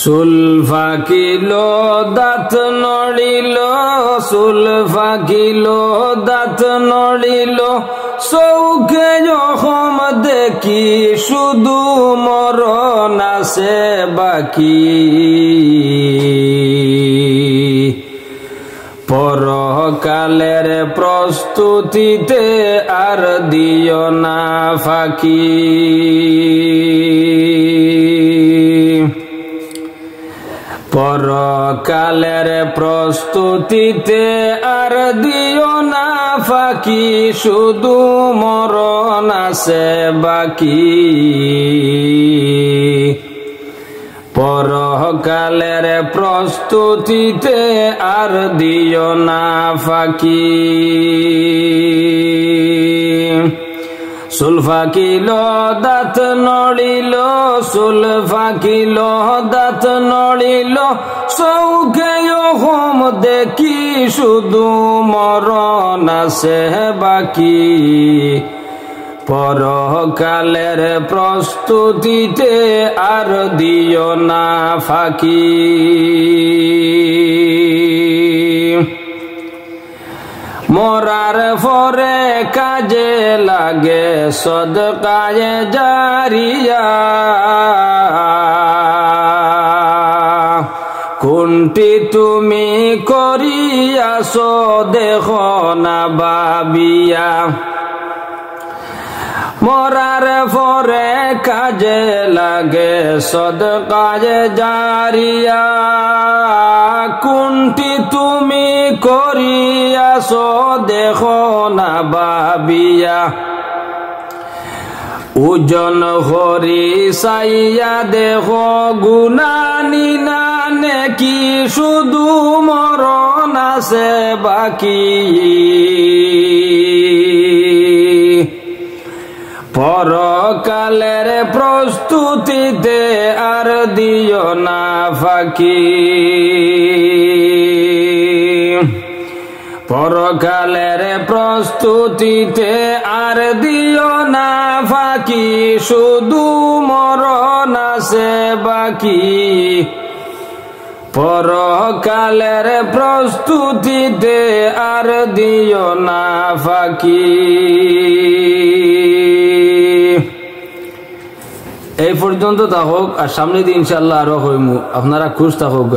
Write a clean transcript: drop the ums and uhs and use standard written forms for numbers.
চুল ফাকিল দাঁত নড়িল, চুল ফাকিল দাঁত নড়িল, চৌকে যখন দেখি শুধু মরণ আছে বাকি। পরকালের প্রস্তুতিতে আর দিও না ফাঁকি। পরকালের প্রস্তুতিতে আর দিও না ফাঁকি, শুধু মরণ আছে বাকি। পরকালের প্রস্তুতিতে আর দিও না ফাঁকি। চুল ফাকিল দাঁত নড়িল, চুল ফাকিল দাঁত নড়িল, চৌকে যখন দেখি শুধু মরণ আছে বাকি। পরকালের প্রস্তুতিতে আর দিও না ফাঁকি। মরার পরে কাজে লাগে সদকায়ে জারিয়া, কোনটি তুমি করিয়াছ দেখো না ভাবিয়া। মরার পরে কাজে লাগে সদকায়ে জারিয়া, কোনটি তুমি করিয়াছ দেখো না ভাবিয়া। ওজন হরি সাইয়া দেখো গুনানি না নেকি, শুধু মরণ আছে বাকি। পরকালের প্রস্তুতিতে আর দিও না ফাঁকি। পরকালের প্রস্তুতিতে আর দিও না ফাঁকি, শুধু মরণ আছে বাকি। পরকালের প্রস্তুতিতে আর দিও না ফাঁকি। এই পর্যন্ত থাকুক, আর সামনে দিন ইনশাআল্লাহ আরো হইমু। আপনারা খুশ থাকুক।